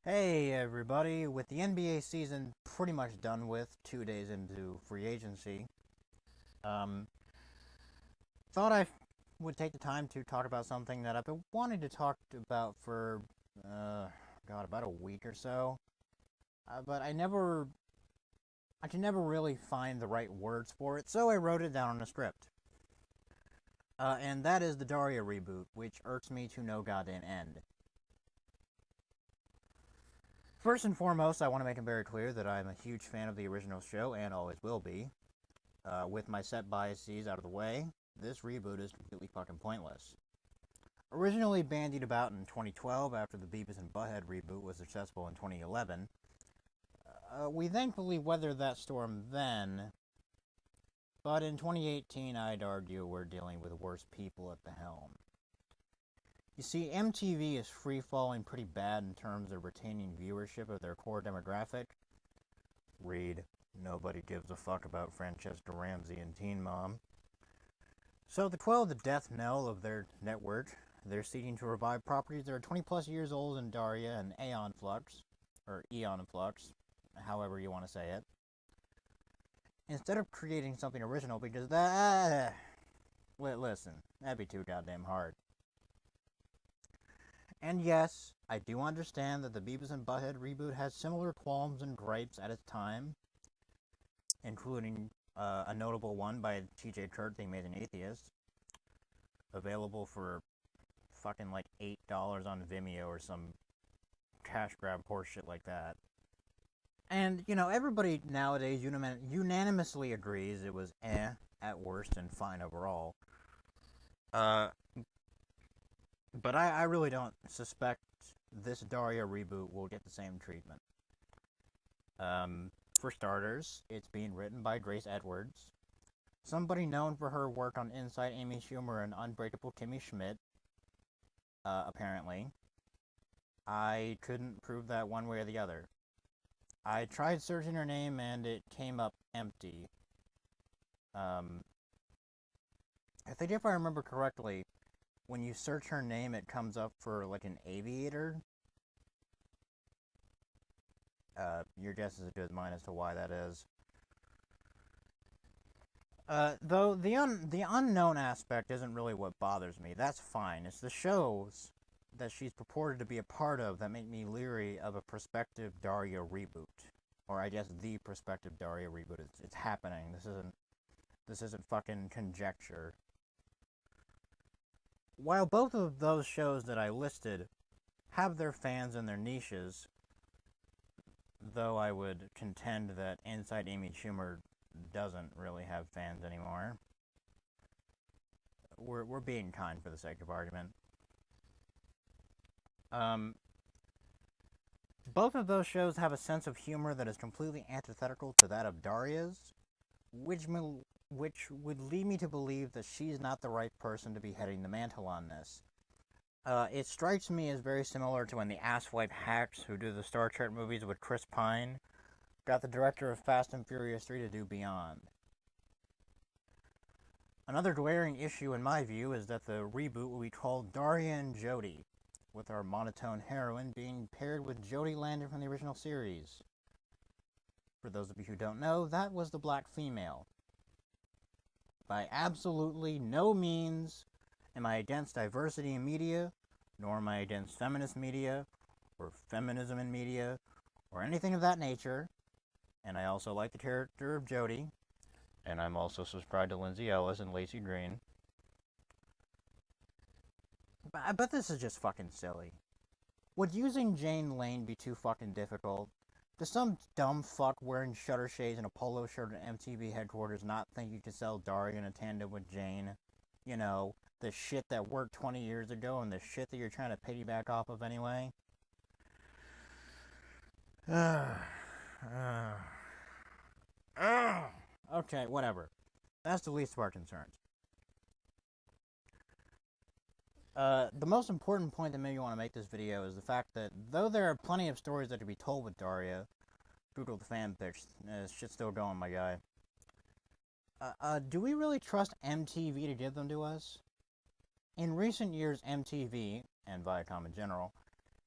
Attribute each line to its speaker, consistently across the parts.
Speaker 1: Hey everybody, with the NBA season pretty much done with, 2 days into free agency, um, thought I would take the time to talk about something that I've been wanting to talk about for, about a week or so, but I can never really find the right words for it, so I wrote it down on a script. And that is the Daria reboot, which irks me to no goddamn end. First and foremost, I want to make it very clear that I'm a huge fan of the original show and always will be. With my set biases out of the way, this reboot is completely fucking pointless. Originally bandied about in 2012 after the Beavis and Butthead reboot was successful in 2011, we thankfully weathered that storm then, but in 2018 I'd argue we're dealing with worse people at the helm. You see, MTV is free-falling pretty bad in terms of retaining viewership of their core demographic. Read, nobody gives a fuck about Francesca Ramsey and Teen Mom. So to quell the death knell of their network, they're seeking to revive properties that are 20 plus years old in Daria and Aeon Flux, or Eon Flux, however you want to say it. Instead of creating something original, because listen, that'd be too goddamn hard. And yes, I do understand that the Beavis and Butthead reboot has similar qualms and gripes at its time, including a notable one by TJ Kurt, They Made an Atheist, available for fucking like $8 on Vimeo or some cash grab horseshit like that. And, everybody nowadays unanimously agrees it was at worst and fine overall. But I really don't suspect this Daria reboot will get the same treatment. For starters, it's being written by Grace Edwards, somebody known for her work on Inside Amy Schumer and Unbreakable Kimmy Schmidt, apparently. I couldn't prove that one way or the other. I tried searching her name and it came up empty. I think if I remember correctly, when you search her name, it comes up for like an aviator. Your guess is as good as mine as to why that is. Though the unknown aspect isn't really what bothers me. That's fine. It's the shows that she's purported to be a part of that make me leery of a prospective Daria reboot, or I guess the prospective Daria reboot. It's happening. This isn't fucking conjecture. While both of those shows that I listed have their fans and their niches, though I would contend that Inside Amy Schumer doesn't really have fans anymore. We're being kind for the sake of argument. Both of those shows have a sense of humor that is completely antithetical to that of Daria's, which would lead me to believe that she's not the right person to be heading the mantle on this. It strikes me as very similar to when the asswipe hacks who do the Star Trek movies with Chris Pine got the director of Fast and Furious 3 to do Beyond. Another glaring issue in my view is that the reboot will be called Daria and Jodie, with our monotone heroine being paired with Jodie Landon from the original series. For those of you who don't know, that was the black female. By absolutely no means am I against diversity in media, nor am I against feminist media, or feminism in media, or anything of that nature. And I also like the character of Jodie, and I'm also subscribed to Lindsay Ellis and Lacey Green. But this is just fucking silly. Would using Jane Lane be too fucking difficult? Does some dumb fuck wearing shutter shades and a polo shirt at MTV headquarters not think you can sell Daria in a tandem with Jane? You know, the shit that worked 20 years ago and the shit that you're trying to piggyback off of anyway? Okay, whatever. That's the least of our concerns. The most important point that maybe you want to make this video is the fact that though there are plenty of stories that could be told with Daria, Google the fanfics, shit's still going, my guy. Do we really trust MTV to give them to us? In recent years, MTV, and Viacom in general,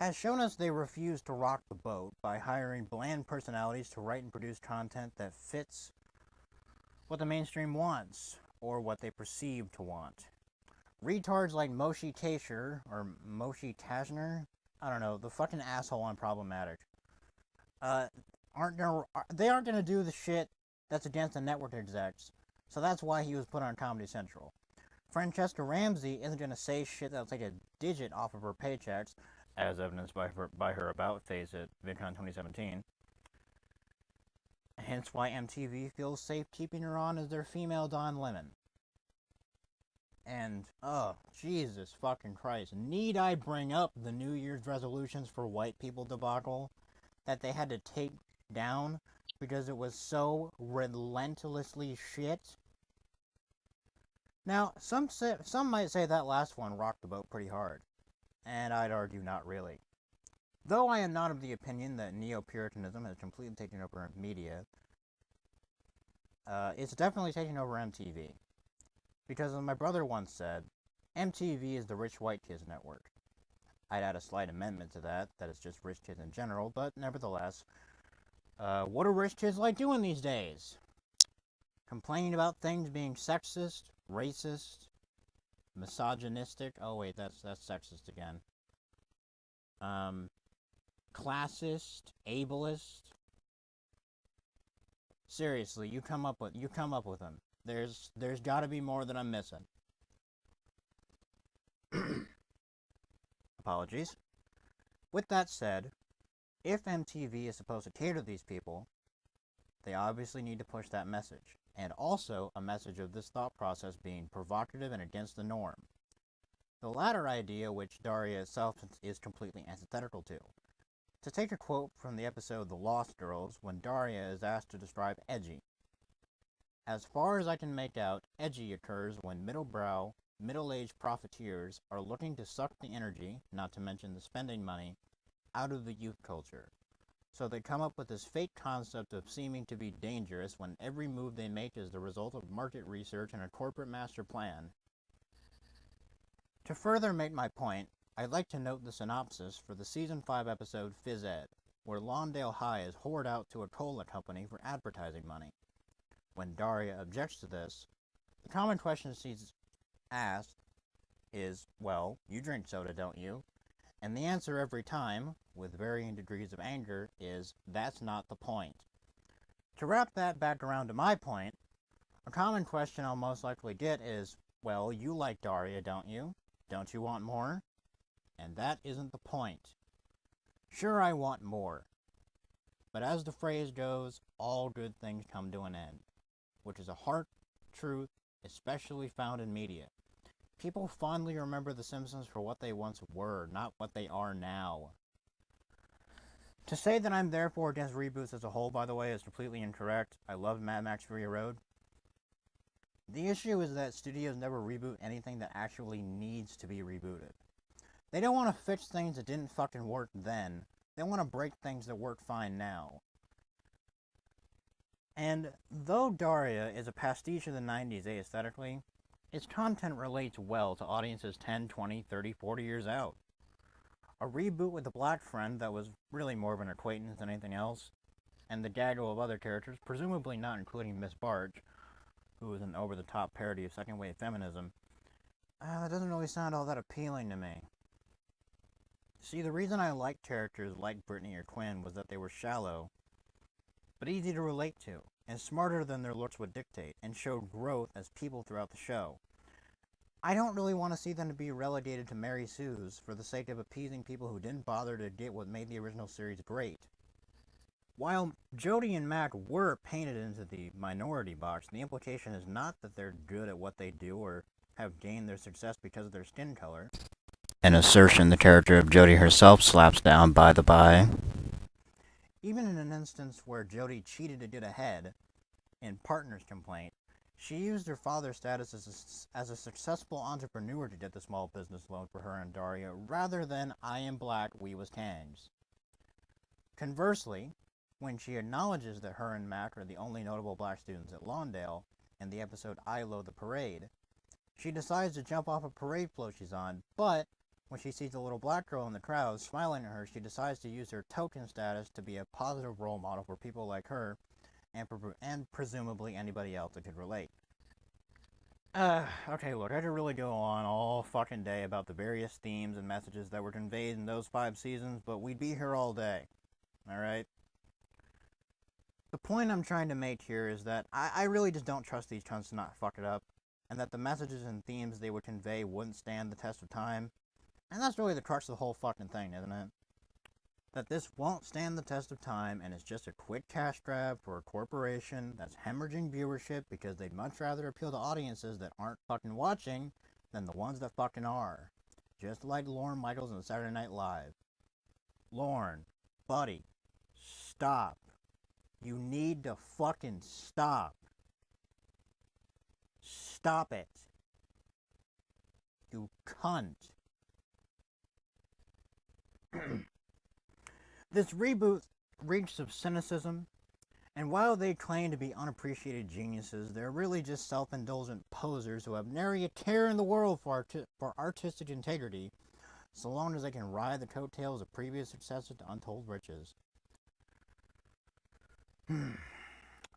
Speaker 1: has shown us they refuse to rock the boat by hiring bland personalities to write and produce content that fits what the mainstream wants, or what they perceive to want. Retards like Moshe Kasher, or Moshe Kashner, I don't know, the fucking asshole on Problematic, they aren't gonna do the shit that's against the network execs, so that's why he was put on Comedy Central. Francesca Ramsey isn't gonna say shit that'll take a digit off of her paychecks, as evidenced by her about face at VidCon 2017. Hence why MTV feels safe keeping her on as their female Don Lemon. And, oh, Jesus fucking Christ. Need I bring up the New Year's resolutions for white people debacle that they had to take down because it was so relentlessly shit? Now, some might say that last one rocked the boat pretty hard, and I'd argue not really. Though I am not of the opinion that neo-Puritanism has completely taken over media, it's definitely taking over MTV. Because as my brother once said, MTV is the rich white kids network. I'd add a slight amendment to that it's just rich kids in general, but nevertheless, what do rich kids like doing these days? Complaining about things being sexist, racist, misogynistic, oh wait, that's sexist again. Classist, ableist. Seriously, you come up with them. There's got to be more that I'm missing. Apologies. With that said, if MTV is supposed to cater to these people, they obviously need to push that message, and also a message of this thought process being provocative and against the norm. The latter idea, which Daria itself is completely antithetical to. To take a quote from the episode The Lost Girls, when Daria is asked to describe edgy. As far as I can make out, edgy occurs when middle-aged profiteers are looking to suck the energy, not to mention the spending money, out of the youth culture. So they come up with this fake concept of seeming to be dangerous when every move they make is the result of market research and a corporate master plan. To further make my point, I'd like to note the synopsis for the Season 5 episode Phys Ed, where Lawndale High is whored out to a cola company for advertising money. When Daria objects to this, the common question she's asked is, well, you drink soda, don't you? And the answer every time, with varying degrees of anger, is, that's not the point. To wrap that back around to my point, a common question I'll most likely get is, well, you like Daria, don't you? Don't you want more? And that isn't the point. Sure, I want more. But as the phrase goes, all good things come to an end, which is a hard truth, especially found in media. People fondly remember The Simpsons for what they once were, not what they are now. To say that I'm therefore against reboots as a whole, by the way, is completely incorrect. I love Mad Max Fury Road. The issue is that studios never reboot anything that actually needs to be rebooted. They don't want to fix things that didn't fucking work then. They want to break things that work fine now. And though Daria is a pastiche of the 90s aesthetically, its content relates well to audiences 10, 20, 30, 40 years out. A reboot with a black friend that was really more of an acquaintance than anything else, and the gaggle of other characters, presumably not including Miss Barge, who is an over-the-top parody of second-wave feminism, that doesn't really sound all that appealing to me. See, the reason I liked characters like Brittany or Quinn was that they were shallow, but easy to relate to, and smarter than their looks would dictate, and showed growth as people throughout the show. I don't really want to see them to be relegated to Mary Sue's for the sake of appeasing people who didn't bother to get what made the original series great. While Jodie and Mac were painted into the minority box, the implication is not that they're good at what they do or have gained their success because of their skin color. An assertion the character of Jodie herself slaps down, by the by. Even in an instance where Jodie cheated to get ahead, in Partner's Complaint, she used her father's status as a successful entrepreneur to get the small business loan for her and Daria, rather than I am black, we was Kangs. Conversely, when she acknowledges that her and Mac are the only notable black students at Lawndale, in the episode I Loathe the Parade, she decides to jump off a parade float she's on, but When she sees a little black girl in the crowd smiling at her, she decides to use her token status to be a positive role model for people like her and presumably anybody else that could relate. Okay, look, I could really go on all fucking day about the various themes and messages that were conveyed in those 5 seasons, but we'd be here all day. Alright? The point I'm trying to make here is that I really just don't trust these cunts to not fuck it up, and that the messages and themes they would convey wouldn't stand the test of time. And that's really the crux of the whole fucking thing, isn't it? That this won't stand the test of time and is just a quick cash grab for a corporation that's hemorrhaging viewership because they'd much rather appeal to audiences that aren't fucking watching than the ones that fucking are. Just like Lorne Michaels on Saturday Night Live. Lorne, buddy, stop. You need to fucking stop. Stop it. You cunt. This reboot reeks of cynicism, and while they claim to be unappreciated geniuses, they're really just self-indulgent posers who have nary a care in the world for artistic integrity, so long as they can ride the coattails of previous successes to untold riches.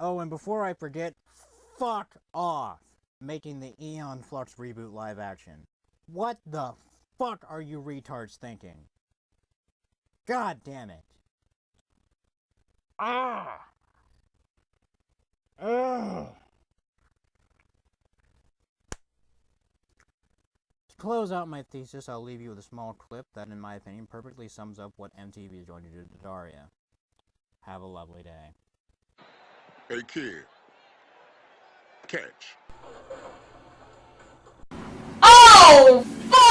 Speaker 1: Oh, and before I forget, fuck off making the Aeon Flux reboot live action. What the fuck are you retards thinking? God damn it. Ah! Ugh! To close out my thesis, I'll leave you with a small clip that, in my opinion, perfectly sums up what MTV is going to do to Daria. Have a lovely day.
Speaker 2: Hey kid, catch.
Speaker 3: Oh, fuck!